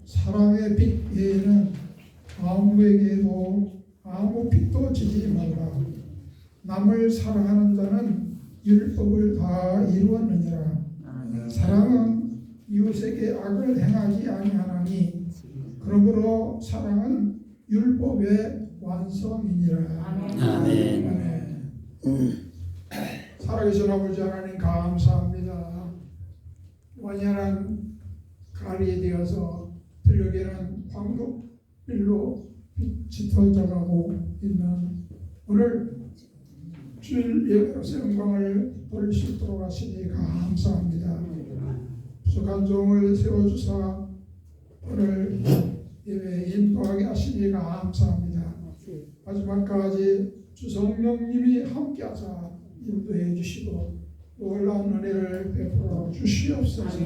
사랑의 빛 외에는 아무에게도 아무 빛도 지지 말라. 남을 사랑하는 자는 율법을 다 이루었느니라. 사랑은 이웃에게 악을 행하지 아니하나니 그러므로 사랑은 율법의 완성이니라. 아멘. 살아계신 아버지 하나님 감사합니다. 완연한 가리에 되어서 들녘에는 황금빛로 빛이 터져가고 있는 오늘 주일 예배로서 영광을 돌릴 수 있도록 하시니 감사합니다. 부족한 종을 세워주사 오늘 예배에 인도하게 하시니 감사합니다. 마지막까지 주 성령님이 함께하사 인도해 주시고 놀라운 은혜를 베풀어 주시옵소서.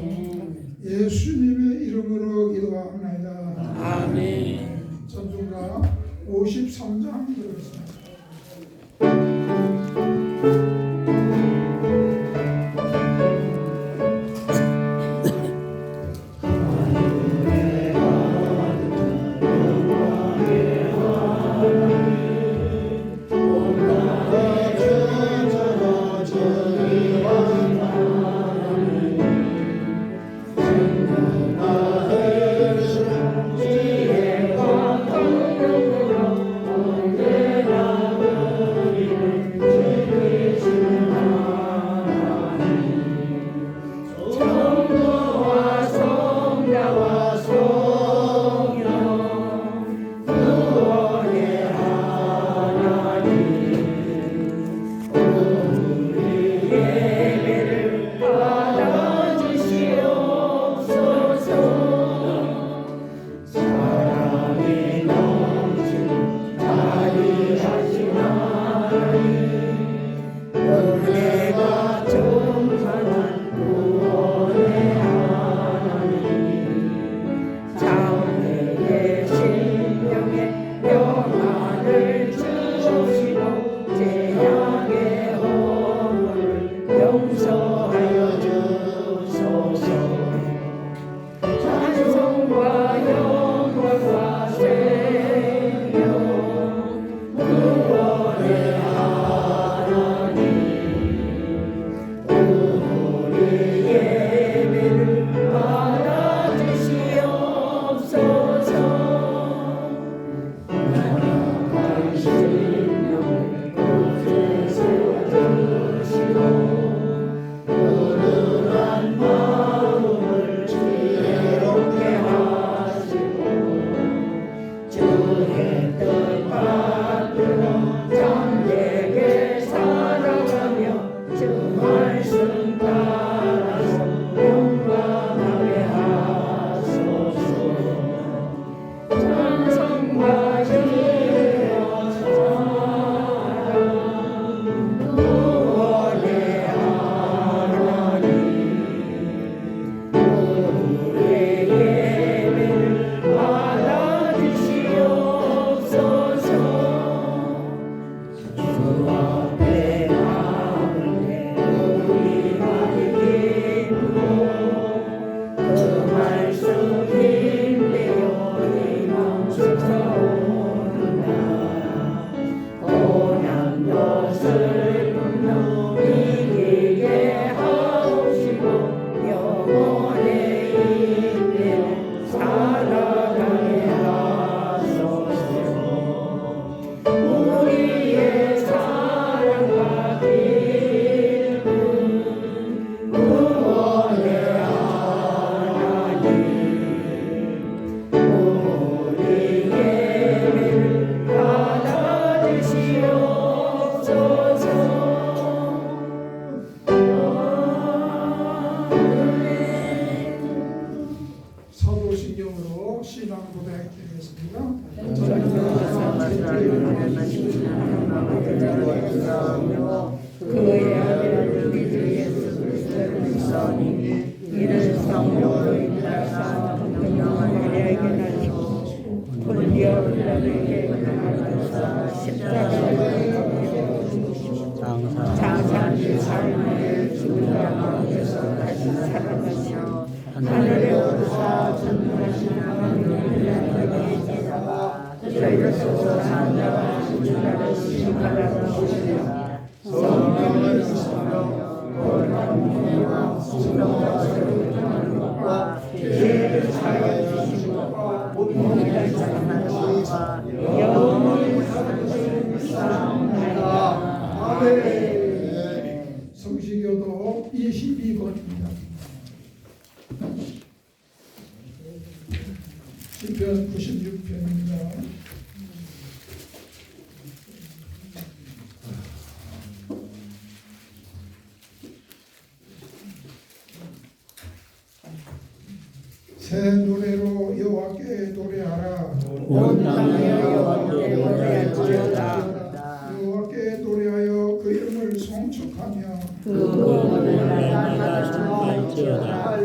예수님의 이름으로 기도하옵나이다. 아멘. 전중가 53장 들으겠습니다. 그의 아들 우리 주 예수 그리스도를 믿사오니 이는 성령으로 인하사 분명한 우리에게 나시고 본디어 빌라도에게 나가사 십자가에 장사한 삶의 죽은 자 가운데서 다시 살아나시며 하늘에 오르사 전능하신 하나님 저희로서 산 자와 죽은 자를 심판하러 오시리라. 성령을 믿으시며 거룩한 몸과 수명자를 하는 것과 죄를 사하여 주시는 것과 몸을 사랑하는 것과 영원히 살아계신 사랑하라. 아멘. 성시교도 22권입니다. 시편 96편입니다. 새 노래로 여호와께 노래하라. 온 땅에 여호와께 노래할지어다. 여호와께 노래하여 그 이름을 송축하며 그 공을 날마다 찬송할지어다.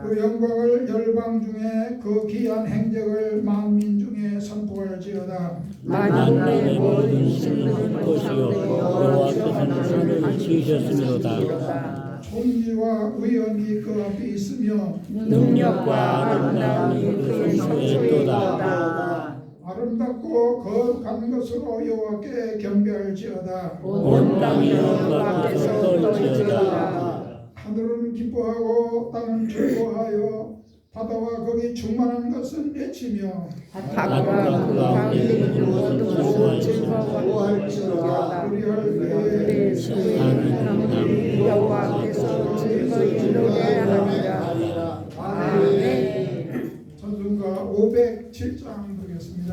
그 영광을 열방 중에 그 귀한 행적을 만민 중에 선포할지어다. 만민의 모든 신은 것이요 여호와께서는 하늘을 지으셨으므로다. 존귀와 의연이 그 앞에 있으며 능력과 아름다움이 그의 성소에 있도다. 성소에있도다. 아름답고 거룩한 것으로 여호와께 경배할지어다. 온 땅이 여호와께서 떨지어다. 하늘은 기뻐하고 땅은 즐거워하여 바다와 거기 충만한 것은 외치며 바다가 그 가운데 있는 모든 즐거워할지어다. 우리할 그 여호와께서 즐거이 노래하리라. 아멘. 전순가 507장 보겠습니다.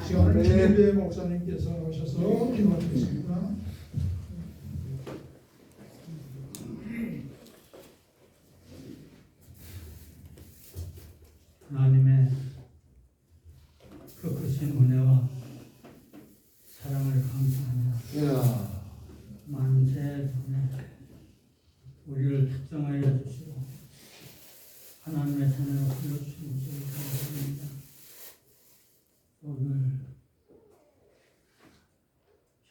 시간을 김일배 목사님께서 오셔서 기도하시겠습니다. 하나님의 그 크신 은혜와 사랑을 감사합니다.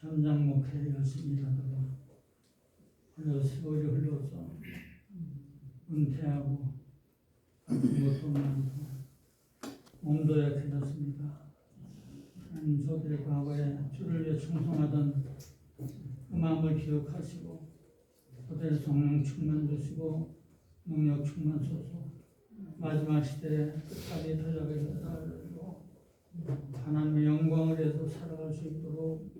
현장 목회 열심히 하다가 흘러 세월이 흘러서 은퇴하고 아픈 것도 많고 몸도 약해졌습니다. 하나님 저들의 과거에 주를 위해 충성하던 그 마음을 기억하시고 저들의 성령 충만 주시고 능력 충만소서. 마지막 시대에 끝까지 달려가게 달리고 하나님의 영광을 위해서 살아갈 수 있도록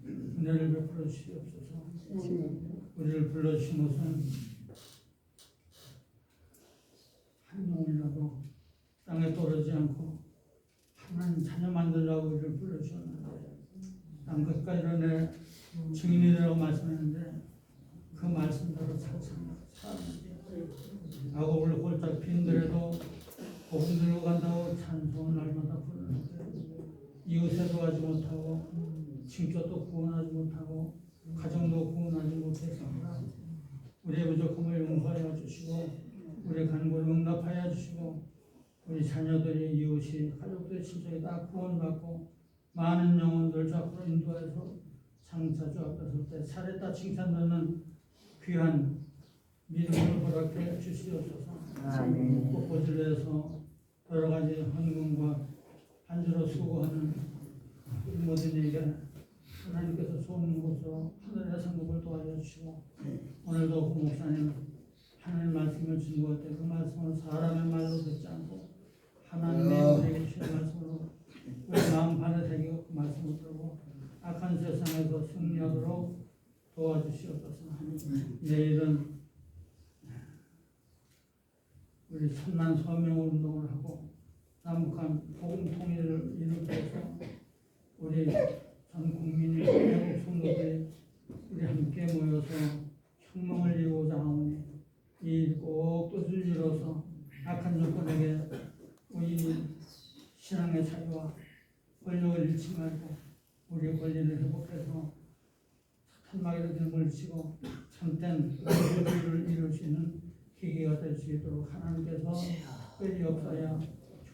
은혜를 베풀어 주시옵소서. 우리를 불러주신 것은 한 영혼이라도 땅에 떨어지지 않고 하나님 자녀 만들라고 우리를 불러주셨는데 땅 끝까지 내 증인이 되라고 말씀했는데 그 말씀대로 살았는데 악업을 골짝 핀들에도 복음 들고 간다고 찬송을 날마다 부르는데 이웃에도 하지 못하고 친교도 구원하지 못하고 가정도 구원하지 못했습니다. 우리의 부족함을 용서하여 주시고 우리의 간구를 응답하여 주시고 우리 자녀들이 이웃이 가족들의 친척이 다 구원받고 많은 영혼들 앞으로 인도해서 장차 주 앞에 설 때 차례다 칭찬받는 귀한 믿음을 허락해 주시옵소서. 꽃꽂이에서 여러 가지 헌금과 한주로 수고하는 우리 모든에게 하나님께서 좋은 곳으로 하늘의 상급을 도와줘 주시고 오늘도 그 목사님 하나님의 말씀을 증거할 때 그 말씀을 사람의 말로 듣지 않고 하나님의 우리에게 주신 말씀으로 우리 마음 반에 새기고 그 말씀을 들고 악한 세상에서 승리하도록 도와주시옵소서. 내일은 우리 천만 서명 운동을 하고 남북한 복음 통일을 일으켜서 우리 전 국민이 대북 성도들이 우리 함께 모여서 혁명을 이루고자 하오니 이 일 꼭 뜻을 이뤄서 악한 조건에게 우리 신앙의 자유와 권력을 잃지 말고 우리 권리를 회복해서 착한 마귀를 물리치고 참된 의를 이룰 수 있는 계기가 될 수 있도록 하나님께서 빨리 역사하여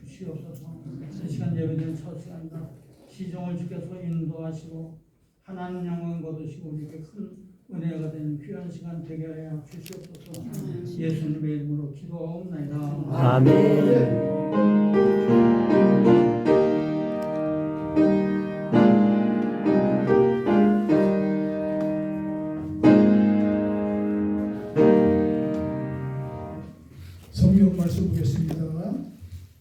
주시옵소서. 이 시간 예배드리는 첫 시간이다. 시종을 지켜서 인도하시고 하나님 영광 거두시고 우리에게 큰 은혜가 되는 귀한 시간 되게 하여 주시옵소서. 예수님의 이름으로 기도하옵나이다. 아멘. 성경 말씀 보겠습니다.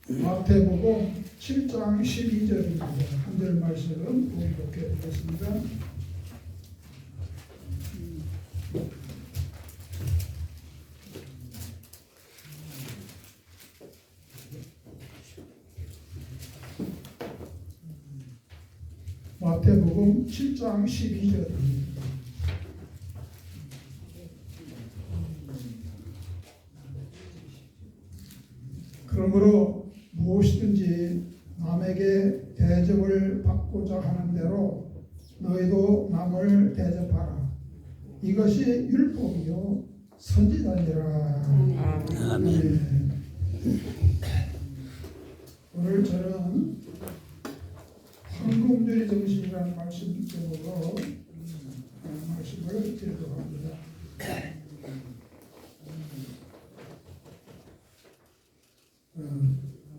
마태복음 7장 12절입니다. 한 절 말씀 공독해 보겠습니다. 마태복음 7장 12절입니다. 그러므로 무엇이든지 남에게 대접을 받고자 하는 대로 너희도 남을 대접하라. 이것이 율법이요 선지자니라. 아멘. 오늘 저는 황금주의 정신이라는 말씀 제목으로 말씀을 드리도록 합니다.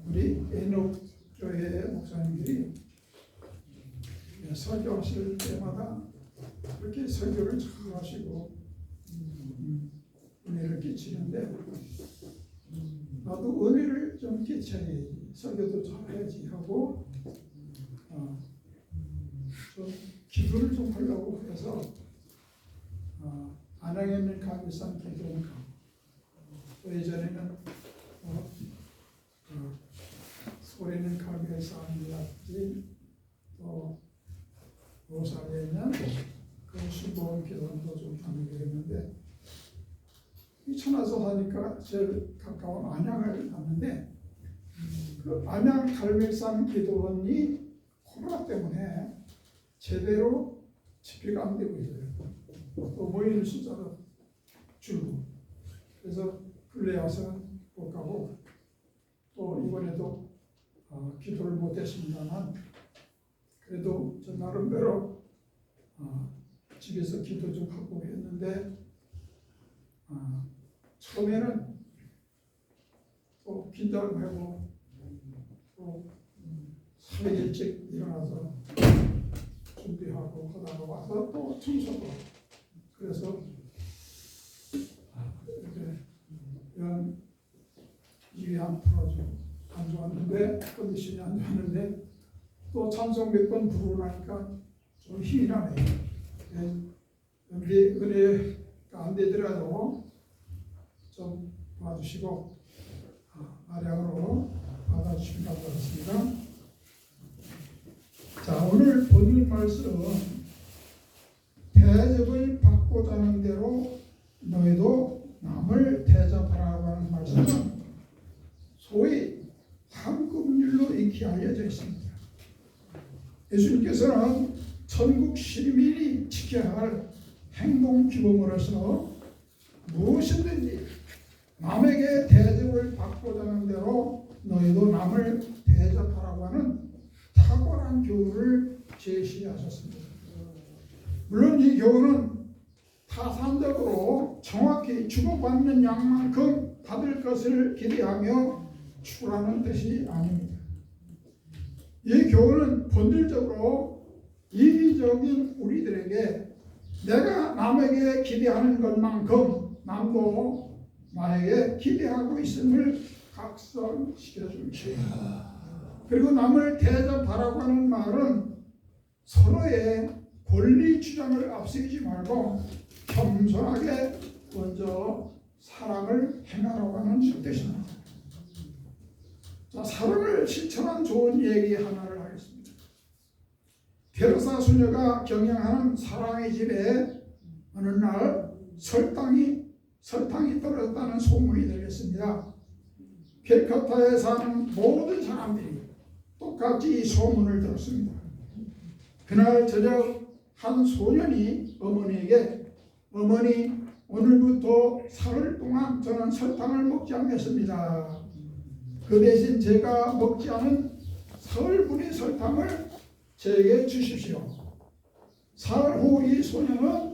우리 에녹교회 목사님들이 설교하실 때마다 그렇게 설교를 잘 하시고 은혜를 끼치는데 나도 은혜를 좀 끼쳐야지, 설교도 잘해야지 하고 좀 기도를 좀 하려고 해서 안양에 있는 감리산 기도원 가고 또 예전에는 소리는 가게에 쌓는다든지 또 로사리에 있는 그 수보원 기도원도 좀 다니게 했는데 이천와서 하니까 제일 가까운 안양을 갔는데 그 안양 갈매산 기도원이 코로나 때문에 제대로 집회가 안 되고 있어요. 또 모이는 숫자가 줄고 그래서 근래 와서는 못 가고 또 이번에도 기도를 못했습니다만 그래도 저 나름대로 집에서 기도 좀 하고 했는데 처음에는 또 긴장을 하고 또 새벽 일찍 일어나서 준비하고 하다가 와서 또 청소도 하고 그래서 이제 이런 입이 안 풀어지고 안 좋았는데 컨디션이 안 좋았는데 또 찬송 몇 번 부르고 나니까 좀 힘이 나네요. 여기 은혜가 안 되더라도 좀 도와주시고 아량으로 받아주시면 감사하겠습니다. 자, 오늘 본문 말씀은 대접을 받고자 하는 대로 너희도 남을 대접하라고 하는 말씀은 소위 황금률로 익히 알려져 있습니다. 예수님께서는 천국 시민이 지켜야 할 행동 규범으로서 무엇이든지 남에게 대접을 받고자 하는 대로 너희도 남을 대접하라고 하는 탁월한 교훈을 제시하셨습니다. 물론 이 교훈은 타산적으로 정확히 주고받는 양만큼 받을 것을 기대하며 추구하는 뜻이 아닙니다. 이 교훈은 본질적으로 이기적인 우리들에게 내가 남에게 기대하는 것만큼 남도 나에게 기대하고 있음을 각성시켜 줍니다. 그리고 남을 대접하라고 하는 말은 서로의 권리 주장을 앞세우지 말고 겸손하게 먼저 사랑을 행하라고 하는 뜻입니다. 자, 사랑을 실천한 좋은 얘기 하나를 하겠습니다. 테레사 수녀가 경영하는 사랑의 집에 어느 날 설탕이 떨어졌다는 소문이 들렸습니다. 캘커타에 사는 모든 사람들이 똑같이 이 소문을 들었습니다. 그날 저녁 한 소년이 어머니에게 어머니 오늘부터 사흘 동안 저는 설탕을 먹지 않겠습니다. 그 대신 제가 먹지 않은 사흘분의 설탕을 저에게 주십시오. 사흘 후 이 소년은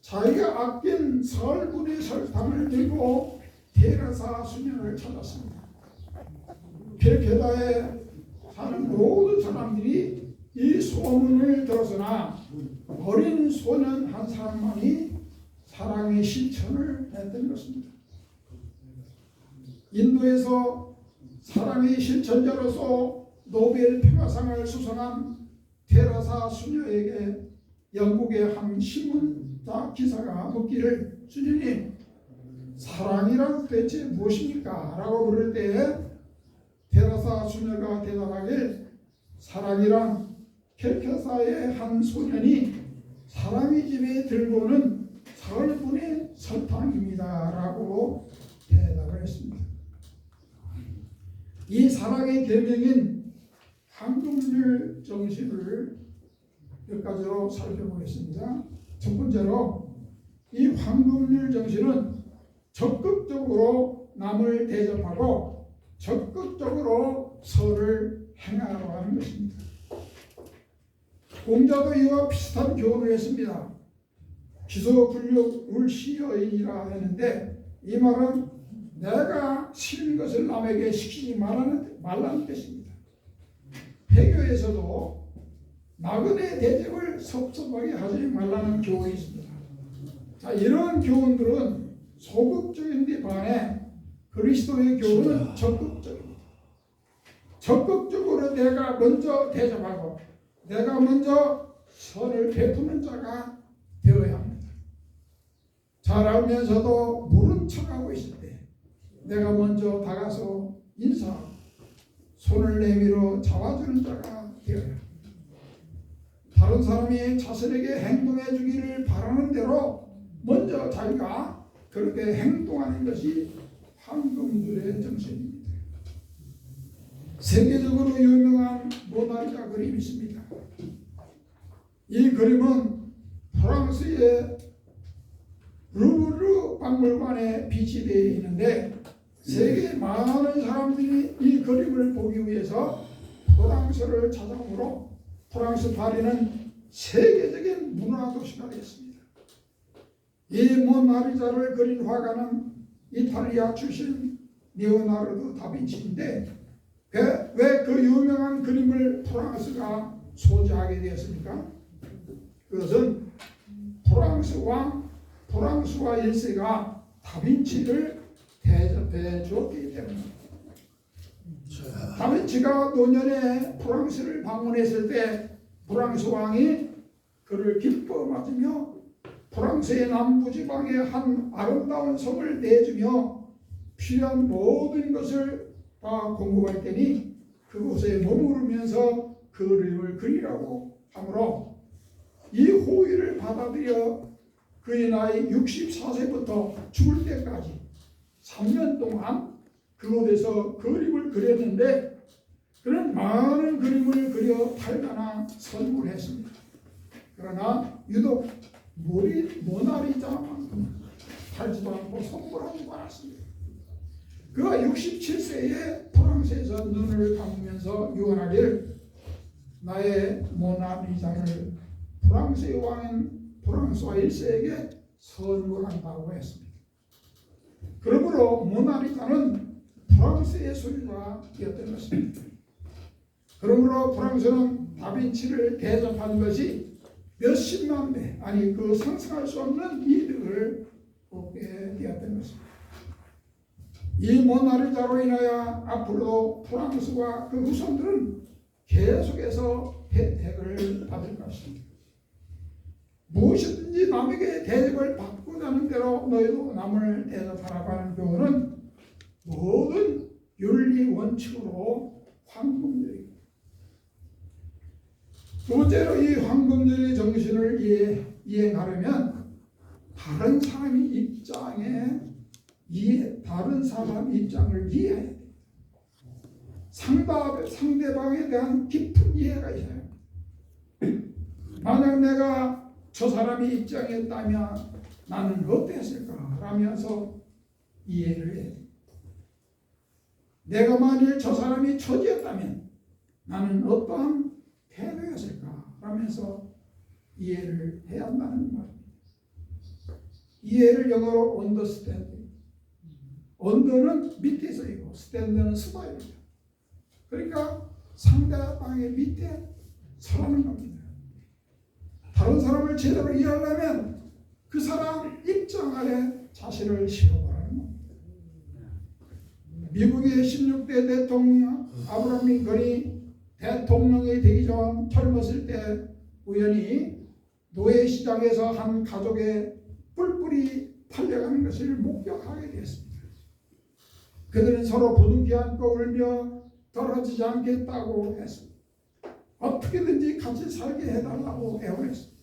자기가 아낀 사흘분의 설탕을 들고 테레사 수녀를 찾았습니다. 캘케다에 사는 모든 사람들이 이 소문을 들었으나 어린 소년 한 사람만이 사랑의 실천을 했던 것입니다. 인도에서 사랑의 실천자로서 노벨 평화상을 수상한 테레사 수녀에게 영국의 한 신문사 기사가 묻기를 주님님 사랑이란 대체 무엇입니까? 라고 물을 때 테레사 수녀가 대답하길 사랑이란 캘케사의 한 소년이 사람의 집에 들고는 사흘분의 설탕입니다. 라고 대답을 했습니다. 이 사랑의 계명인 황금률 정신을 몇 가지로 살펴보겠습니다. 첫 번째로 이 황금률 정신은 적극적으로 남을 대접하고 적극적으로 선을 행하라고 하는 것입니다. 공자도 이와 비슷한 교훈을 했습니다. 기소불력을 시여인이라 했는데 이 말은 내가 싫은 것을 남에게 시키지 말라는 뜻입니다. 회교에서도 나그네 대접을 섭섭하게 하지 말라는 교훈이 있습니다. 자, 이런 교훈들은 소극적인 데 반해 그리스도의 교훈은 적극적입니다. 적극적으로 내가 먼저 대접하고 내가 먼저 선을 베푸는 자가 되어야 합니다. 잘 알면서도 모른 척하고 있을 때 내가 먼저 다가서 인사하고 손을 내밀어 잡아주는 자가 되어야 합니다. 다른 사람이 자신에게 행동해 주기를 바라는 대로 먼저 자기가 그렇게 행동하는 것이 황금률의 정신입니다. 세계적으로 유명한 모나리자 그림이 있습니다. 이 그림은 프랑스의 루브르 박물관에 비치되어 있는데 세계 많은 사람들이 이 그림을 보기 위해서 프랑스를 찾아오므로 프랑스 파리는 세계적인 세계적인 문화 도시가 됐습니다. 이 모나리자를 그린 화가는 이탈리아 출신 리오나르도 다빈치인데 왜 그 유명한 그림을 프랑스가 소지하게 되었습니까? 그것은 프랑스 왕 프랑스와 1세가 다빈치를 대접해 주었기 때문입니다. 다빈치가 노년에 프랑스를 방문했을 때 프랑스 왕이 그를 기뻐 맞으며 프랑스의 남부지방의 한 아름다운 섬을 내주며 필요한 모든 것을 다 공급할 테니 그곳에 머무르면서 그림을 그리라고 하므로 이 호의를 받아들여 그의 나이 64세부터 죽을 때까지 3년 동안 그곳에서 그림을 그렸는데 그는 많은 그림을 그려 팔거나 선물했습니다. 그러나 유독 모나리자만큼 팔지도 않고 선물하지도 않았습니다. 그가 67세에 프랑스에서 눈을 감으면서 유언하기를 나의 모나리자를 프랑스의 왕인 프랑스와 1세에게 선물한다고 했습니다. 그러므로 모나리자는 프랑스의 소유가 되었던 것입니다. 그러므로 프랑스는 다빈치를 대접한 것이 몇십만 배, 아니 그 상상할 수 없는 이득을 얻게 되었던 것입니다. 이 모나리자로 인하여 앞으로도 프랑스와 그 후손들은 계속해서 혜택을 받을 것입니다. 무엇이든지 남에게 대접을 받고자 하는 대로 너희도 남을 대접하라고 하는 교훈은 모든 윤리 원칙으로 황금률입니다. 두 번째로 이 황금률의 정신을 이행하려면 다른 사람 입장을 이해해야 돼요. 상대방에 대한 깊은 이해가 있어요. 만약 내가 저 사람이 입장이었다면 나는 어땠을까? 라면서 이해를 해야 돼요. 내가 만일 저 사람이 처지였다면 나는 어떠한 태도였을까? 라면서 이해를 해야 한다는 말입니다. 이해를 영어로 understand. 언더는 밑에서 있고 스탠드는 서다입니다. 그러니까 상대방의 밑에 서라는 겁니다. 다른 사람을 제대로 이해하려면 그 사람 입장 아래 자신을 실어보라는 겁니다. 미국의 16대 대통령 아브라함 링컨이 대통령이 되기 전 젊었을 때 우연히 노예시장에서 한 가족의 뿔뿔이 팔려가는 것을 목격하게 되었습니다. 그들은 서로 부둥켜 안고 울며 떨어지지 않겠다고 했습니다. 어떻게든지 같이 살게 해달라고 애원했습니다.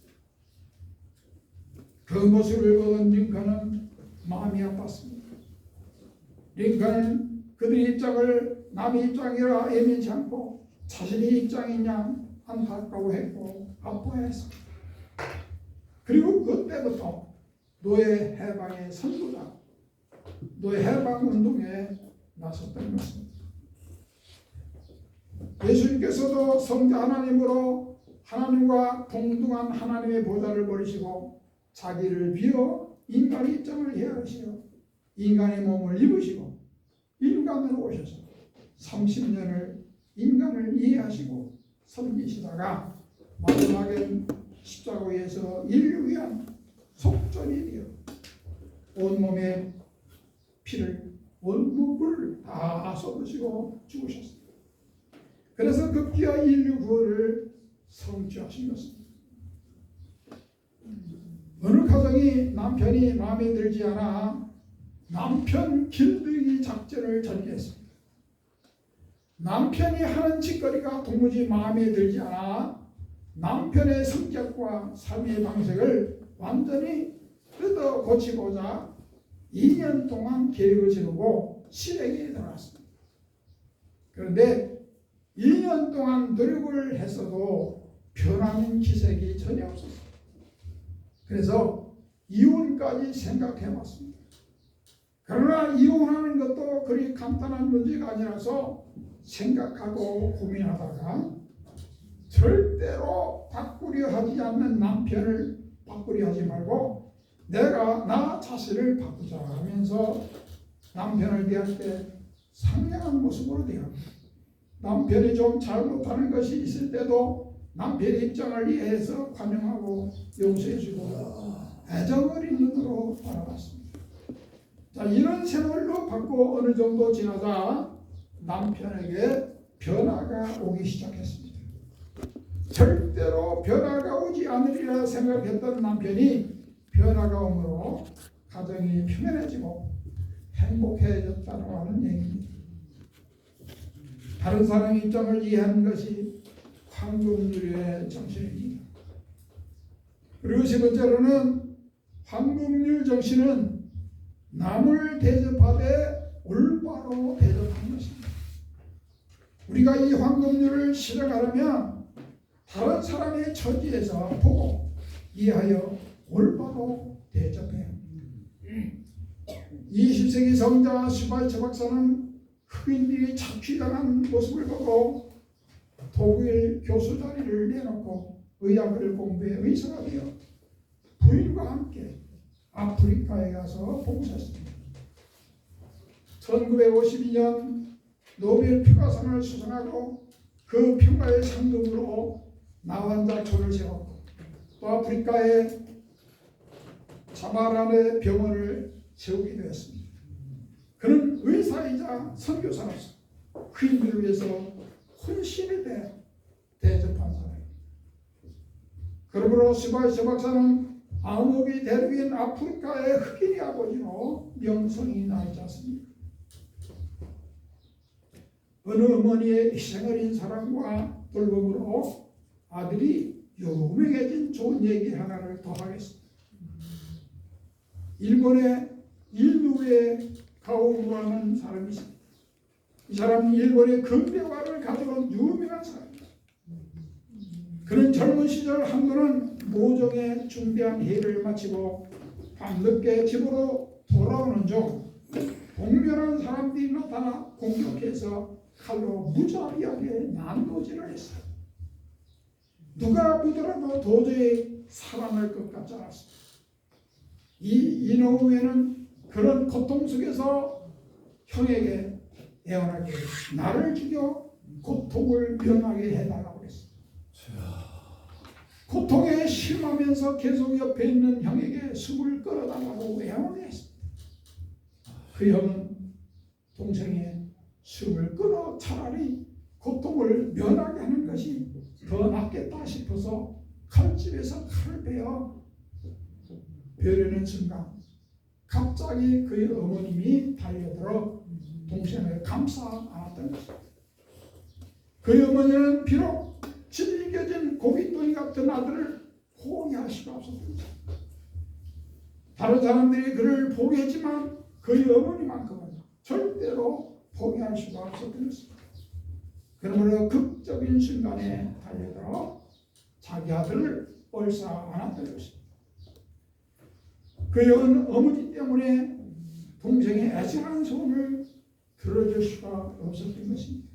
그 모습을 보던 링컨은 마음이 아팠습니다. 링컨은 그들의 입장을 남의 입장이라 애매치 않고 자신의 입장이냐 안타까워 했고 아파했습니다. 그리고 그때부터 노예 해방의 선두자, 노예 해방 운동에 나섰던 것입니다. 예수님께서도 성자 하나님으로 하나님과 동등한 하나님의 보좌를 버리시고 자기를 비워 인간의 입장을 헤아리시어 인간의 몸을 입으시고 인간으로 오셔서 30년을 인간을 이해하시고 섬기시다가 마지막엔 십자가에서 인류 위한 속전이 되어 온몸에 피를 온몸을 다 쏟으시고 죽으셨습니다. 그래서 급기야 인류 구원을 성취하신 것입니다. 어느 가정이 남편이 마음에 들지 않아 남편 길들이기 작전을 전개했습니다. 남편이 하는 짓거리가 도무지 마음에 들지 않아 남편의 성격과 삶의 방식을 완전히 뜯어 고치고자 2년 동안 계획을 세우고 실행에 들어갔습니다. 그런데 2년 동안 노력을 했어도 변하는 기색이 전혀 없었습니다. 그래서 이혼까지 생각해봤습니다. 그러나 이혼하는 것도 그리 간단한 문제가 아니라서 생각하고 고민하다가 절대로 바꿀 바꾸려 하지 않는 남편을 바꾸려 하지 말고 내가 나 자신을 바꾸자 하면서 남편을 대할 때 상냥한 모습으로 대합니다. 남편이 좀 잘못하는 것이 있을 때도 남편의 입장을 이해해서 관용하고 용서해주고 애정 어린 눈으로 바라봤습니다. 자, 이런 세월로 받고 어느 정도 지나자 남편에게 변화가 오기 시작했습니다. 절대로 변화가 오지 않으리라 생각했던 남편이 변화가 오므로 가정이 평안해지고 행복해졌다고 하는 얘기입니다. 다른 사람의 입장을 이해하는 것이 황금률의 정신입니다. 그리고 세 번째로는 황금률 정신은 남을 대접하되 올바로 대접하는 것입니다. 우리가 이 황금률을 실행하려면 다른 사람의 처지에서 보고 이해하여 올바로 대접해야 합니다. 20세기 성자 슈바이처 박사는 흑인들이 착취당한 모습을 보고 독일 교수 자리를 내놓고 의학을 공부해 의사가 되어 부인과 함께 아프리카에 가서 봉사했습니다. 1952년 노벨 평화상을 수상하고 그 평화의 상금으로 나환자초를 세웠고 또 아프리카에 자마란의 병원을 세우게 되었습니다. 그는 의사이자 선교사로서 흑인들을 위해서 헌신을 대접한 사람입니다. 그러므로 슈바이처 박사는 아모비 대륙인 아프리카의 흑인의 아버지로 명성이 나 있지 않습니까? 어느 어머니의 희생어린 사랑과 돌봄으로 아들이 유명해진 좋은 얘기 하나를 더 하겠습니다. 일본의 인우에 가오루라는 사람이 있습니다. 이 사람은 일본의 근대화를 가져온 유명한 사람입니다. 그는 젊은 시절 한번은 모종에 준비한 회의를 마치고 밤늦게 집으로 돌아오는 중 공면한 사람들이 나타나 공격해서 칼로 무자비하게 난도질을 했어요. 누가 보더라도 도저히 살아날 것 같지 않았습니다. 이 이노우에는 그런 고통 속에서 형에게 애원하게 나를 죽여 고통을 면하게 해달라고 했습니다. 고통에 심하면서 계속 옆에 있는 형에게 숨을 끌어달라고 애원했습니다. 그 형은 동생의 숨을 끊어 차라리 고통을 면하게 하는 것이 더 낫겠다 싶어서 칼집에서 칼을 베어 베려는 순간 갑자기 그의 어머님이 달려들어 동생을 감싸 안았던 것입니다. 그의 어머니는 비록 질겨진 고깃덩이 같은 아들을 포기할 수가 없었던 것입니다. 다른 사람들이 그를 포기했지만 그의 어머니만큼은 절대로 포기할 수가 없었던 것입니다. 그러므로 극적인 순간에 달려들어 자기 아들을 얼싸 안았던 것입니다. 그의 어머니 때문에 동생의 애절한 소원을 들어줄 수가 없었던 것입니다.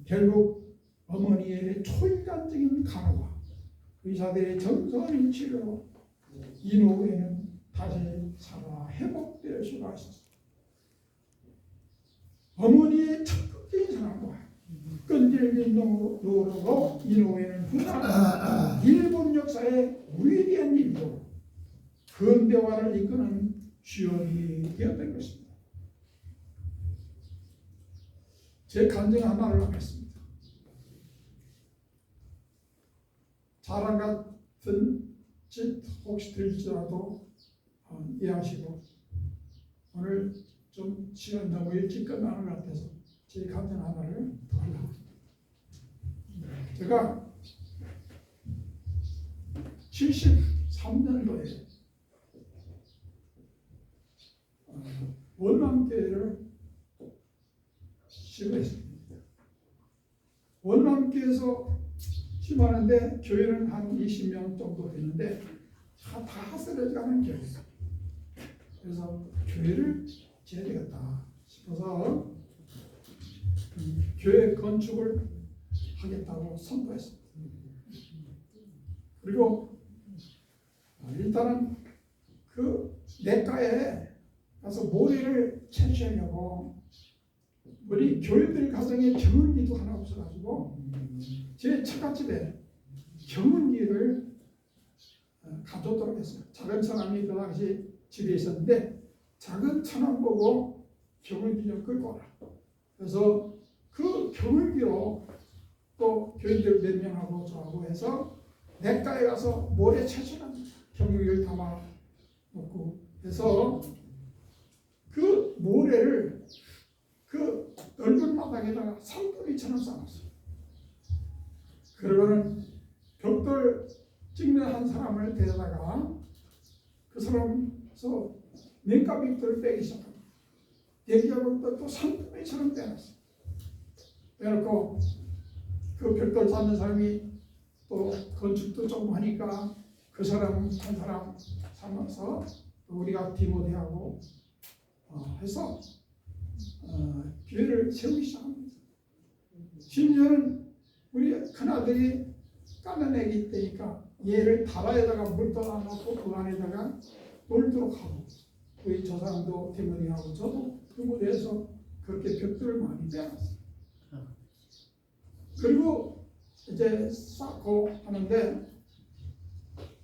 결국 어머니의 초인간적인 간호와 의사들의 정성인 치료로 이노우에는 다시 살아 회복될 수가 있었습니다. 어머니의 적극적인 사랑과 끈질긴 노력으로 이노우에는 훗날 일본 역사의 위대한 일도 근대화를 이끄는 주역이 되었던 것입니다. 제 간증 하나를 하겠습니다. 자랑 같은 짓 혹시 들지라도 이해하시고 오늘 좀 시간 너무 일찍 끝나는 것 같아서 제 간증 하나를 더 하려고 합니다. 제가 73년도에 원남교회를 시작했습니다. 원남교회에서 심하는데 교회는 한 20명 정도 되는데 다 쓰러져가는 교회입니다. 그래서 교회를 지어야 되겠다 싶어서 교회 건축을 하겠다고 선포했습니다. 그리고 일단은 그 냇가에 가서 모래를 채취하려고 우리 교인들 가정에 경운기도 하나 없어가지고 제 처갓집에 경운기를 가져오도록 했어요. 작은 처남이 그 당시 집에 있었는데 작은 처남 보고 경운기 좀 끌고 와라. 그래서 그 경운기로 또 교인들 몇 명하고 저하고 해서 냇가에 가서 모래 채취합니다. 경운기를 담아 놓고 해서 그 모래를 그 넓은 마당에다가 산더미처럼 쌓았어요. 그러고는 벽돌 찍는 한 사람을 데려다가 그 사람에서 맨가밑돌을 빼기 시작합니다. 대기하고 또 산더미처럼 빼놨어요. 빼놓고 그 벽돌 쌓는 사람이 또 건축도 조금 하니까 그 사람 한 사람 삼아서 우리가 디모데하고 해서 교회를 세우기 시작합니다. 심지어는 우리 큰아들이 까는 애기 때니까 얘를 다라에다가 물 떠다 놓고 그 안에다가 놀도록 하고 우리 저 사람도 디모데하고 저도 그 무대에서 그렇게 벽돌을 많이 빼놨어요. 그리고 이제 쌓고 하는데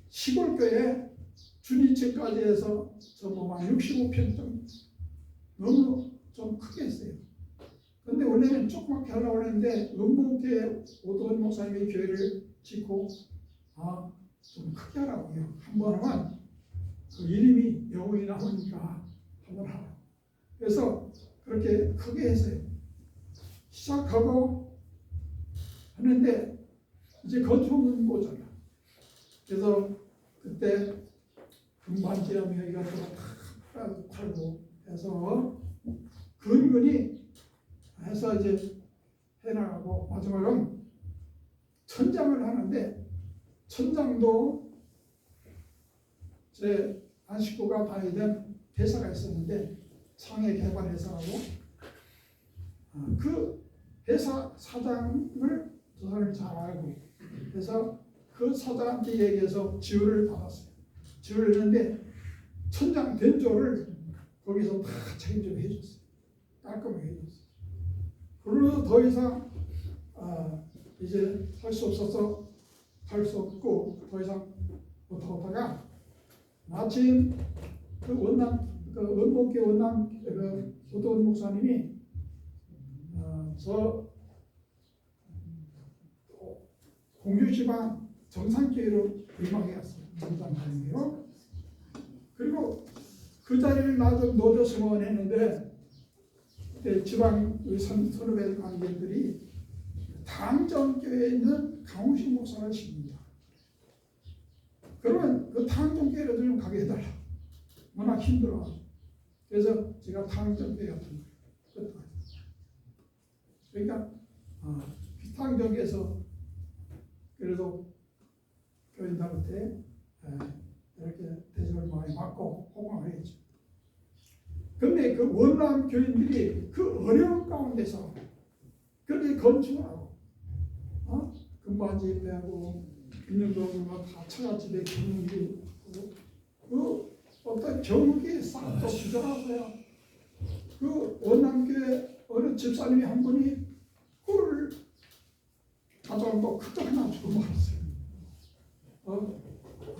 시골교회 주니층까지 해서 전부 한 65평 정도 너무 좀 크게 했어요. 근데 원래는 조그맣게 하려고 했는데 음봉교회 오도원 목사님의 교회를 짓고 좀 크게 하라고요. 한번 하면 그 이름이 영원히 나오니까 한번 하라. 그래서 그렇게 크게 했어요. 시작하고 하는데 이제 건축은 모자라. 그래서 그때 금반지하며 이것저것 다 팔고 해서 근근히 해서 이제 해나가고 마지막은 천장을 하는데 천장도 제 한 식구가 다니던 회사가 있었는데 창의 개발 회사라고 그 회사 사장을 저 사람이 잘 알고 그래서 그 사장한테 얘기해서 지원을 받았어요. 지원을 했는데 천장 변조를 거기서 다 책임져 해줬어요. 깔끔하게 해줬어요. 그러면서 더 이상 이제 할 수 없어서 할 수 없고 더 이상 못하다가 마침 그 원남 그 원목교 원남 그 오도원 목사님이 저 공주지방 정상교회로 임하게 했어요. 정상교회로. 그리고 그 자리를 나 좀 넣어줬으면 했는데 그때 지방 선후배 관계들이 당정교회에 있는 강훈식 목사를 씁니다. 그러면 그 당정교회로 좀 가게 해달라. 워낙 힘들어. 그래서 제가 당정교회 같은 거예요. 그러니까 당정교회에서 그래도 교인들한테 이렇게 대접을 많이 받고 호강을 했죠. 근데 그 원남 교인들이 그 어려운 가운데서 그렇게 건축을 하고 금반지 빼고 있는 경우가 다 처갓집에 경운기 그 어떤 경운기에 싹 주저하고요. 그 원남교회 어느 집사님이 한 분이 꿀을 가져온 크게 하나 주고 말았어요.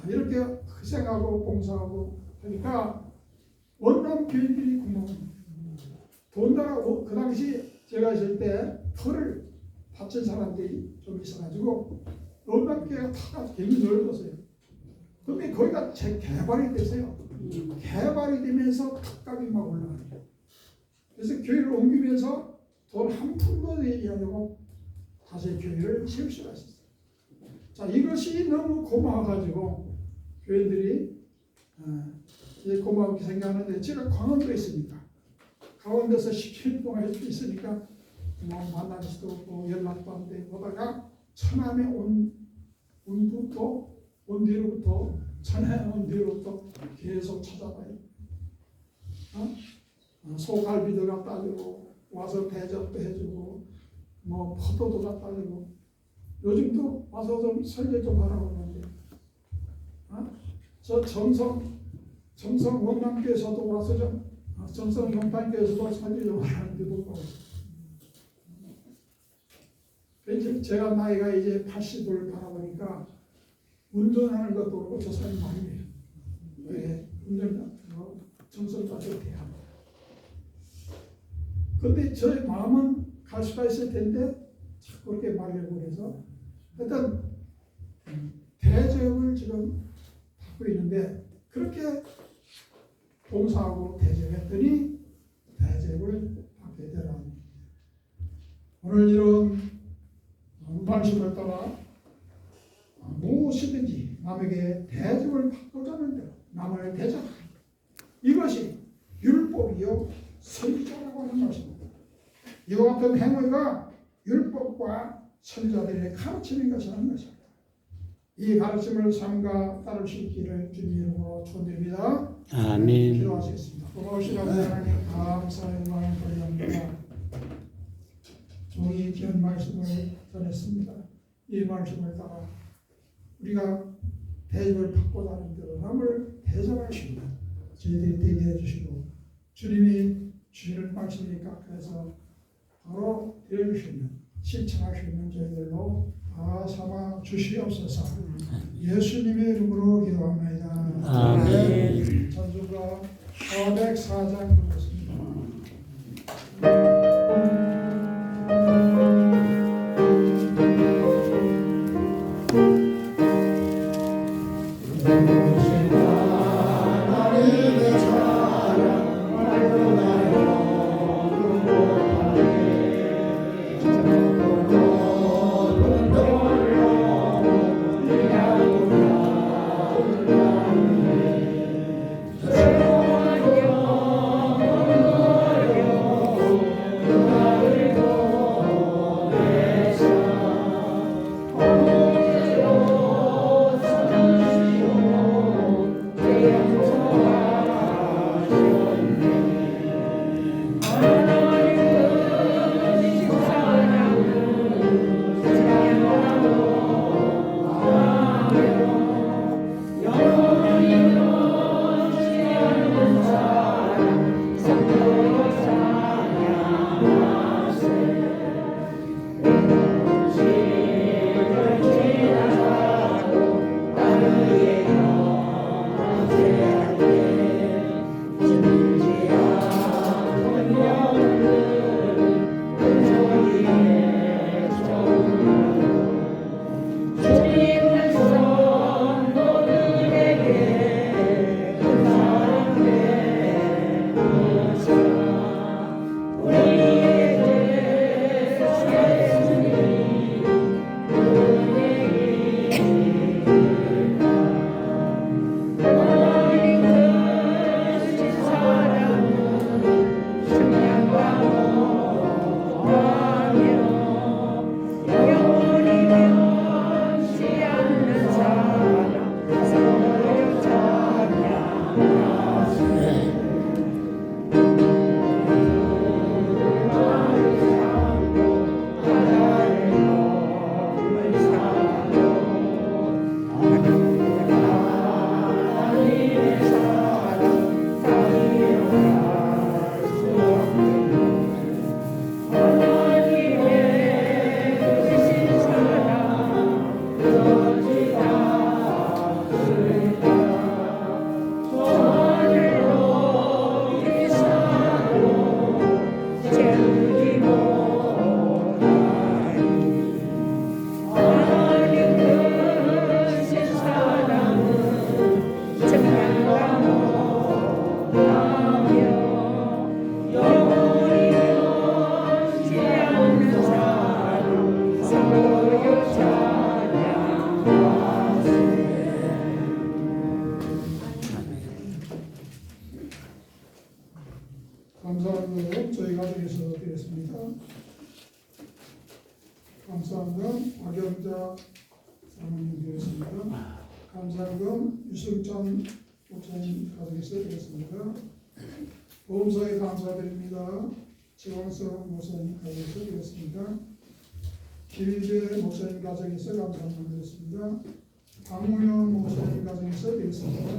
이렇게 희생하고 봉사하고 하니까 원남 교인들이 고마워요. 돈다라고 그 당시 제가 있을 때 터를 바친 사람들이 좀 있어가지고 원남교회가 다 굉장히 넓었어요. 근데 거기가 개발이 됐어요. 개발이 되면서 탑값이 막 올라가요. 그래서 교회를 옮기면서 돈 한 푼도 내지 않고 다시 교회를 세울 수가 있었어요. 자, 이것이 너무 고마워가지고 교인들이 이제 고맙게 생각하는데 제가 강원도에 있으니까 강원도에서 17년 동안 있으니까 뭐 만날 수도 없고 연락도 안 되고 보다가 천안에 온 뒤로부터 천안에 온 뒤로부터 계속 찾아봐요. 소갈비도 갖다 주고 와서 대접도 해주고 뭐 포도도 갖다 주고 요즘도 와서 좀 설계 좀 하라고 하는데 저 정성 원남교에서도 와서 정성 용탄교에서도 사진을 하는데도 보고 이제 제가 나이가 이제 80을 바라보니까 운전하는 것도 그렇고 저 사람이 많이 해요. 왜? 운전 정성 따뜻해야 합니다. 근데 저의 마음은 갈 수가 있을 텐데 자꾸 그렇게 말려고 해서 하여튼 대접을 지금 받고 있는데 그렇게 봉사하고 대접했더니 대접을 받게 되라. 오늘 이런 말씀을 따라 무엇이든지 남에게 대접을 받고자 하는 대로 남을 대접하라. 이것이 율법이요 선지자라고 하는 말씀입니다. 이와 같은 행위가 율법과 선지자들의 가르침인 것이라는 것입니다. 이 가르침을 삼가 따를 수 있기를 주님의 이름으로 축원드립니다. 아멘. 기도하시겠습니다. 고마우신 아버지 하나님 감사의 영광을 돌립니다. 종이 귀한 말씀을 전했습니다. 이 말씀을 따라 우리가 대접을 받고자 하는 대로 남을 대접할 수 있는 저희들이 되게 해주시고 주님이 주시는 말씀이니까 그래서 바로 들을 수 있는 실천할 수 있는 저희들로 다 삼아 주시옵소서. 예수님의 이름으로 기도합니다. 아멘. 전주가 404장 부르겠습니다. 감사함은 저희 가정에서 드렸습니다. 감사함은 박영자 사모님 드렸습니다. 감사함은 유승찬 목사님 가정에서 드렸습니다. 보험사에 감사드립니다. 최광석 목사님 가정에서 드렸습니다. 김일재 목사님 가정에서 감사드렸습니다. 박무영 목사님 가정에서 되었습니다.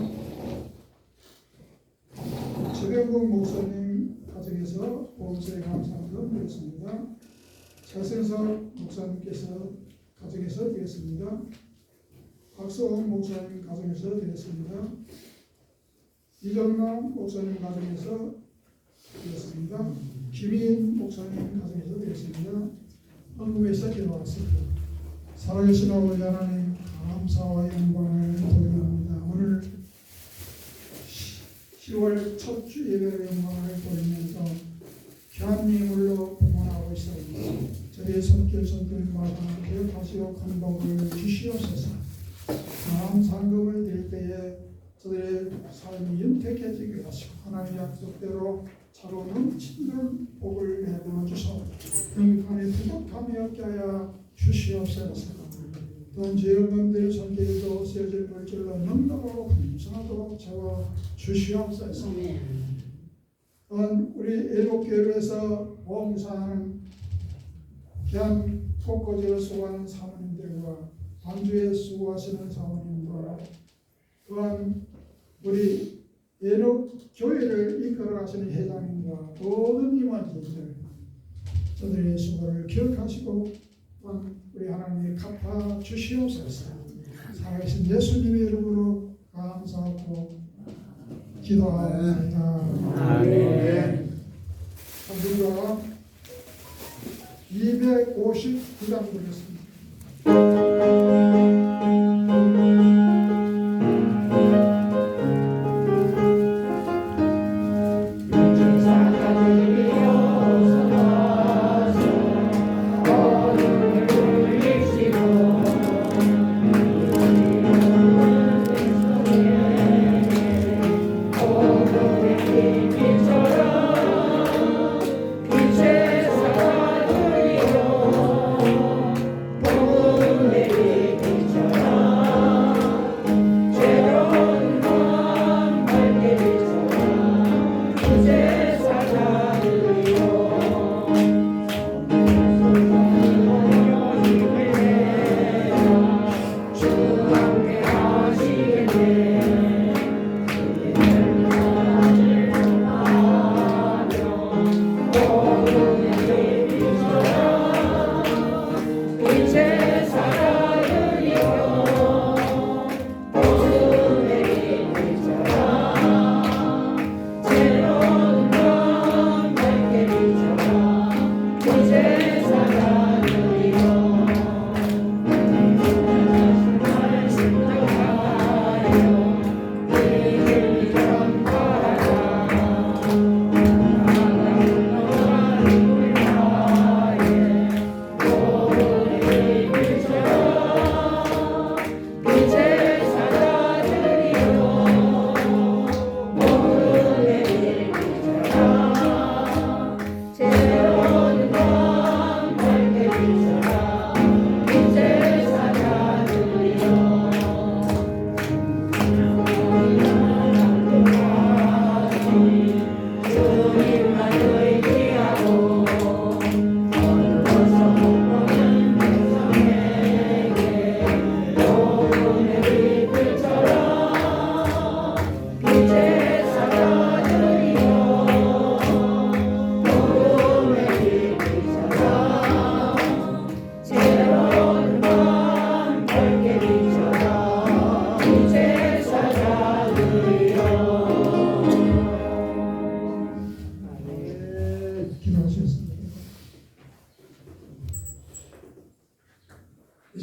최병국 목사님 가정에서 보험소에 감사함을 드렸습니다. 최승석 목사님께서 가정에서 되었습니다. 박수홍 목사님 가정에서 되었습니다. 이정남 목사님 가정에서 되었습니다. 김인 목사님 가정에서 되었습니다. 한국에서 기도왔습니다. 살아계신 아버지 하나님 감사와 영광을 돌립니다. 오늘 10월 첫 주 예배의 영광을 돌리면서 귀한 예물로 봉헌하고 있습니다. 저희의 손길 손길마다 기억하시고 큰 복을 주시옵소서. 다음 상급을 드릴 때에 저들의 삶이 윤택해지게 하시고 하나님의 약속대로 차로 넘치는 복을 내버려 주소 영판에 부족함이 없게 하여 주시옵소서. 또한 죄업원들의 손길도 쓰여질 물질로 넉넉하고 풍성하도록 채워 주시옵소서. 또한 우리 애국교회에서 봉사하는 귀한 꽃꽂이를 수고하는 사모님들과 반주에 수고하시는 사모님들, 또한 우리 애국교회를 이끌어가시는 회장님과 모든 임원진들, 저들의 수고를 기억하시고 또한 우리 하나님이 갚아 주시옵소서. 살아계신 예수님의 이름으로 감사하고 기도합니다. 아멘. 우리가 259장 부르겠습니다.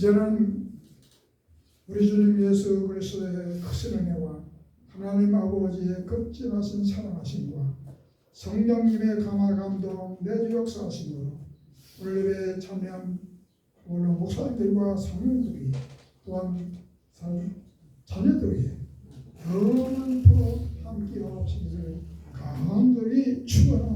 이제는 우리 주님 예수 그리스도의 크신 은혜와 하나님 아버지의 극진하신 사랑하심과 성령님의 감화 감동 내주 역사하심으로 오늘 예배에 참여한 물론 목사님들과 성령들이 또한 자녀들이 영원토록 함께 하시기를 간절히 축원합니다.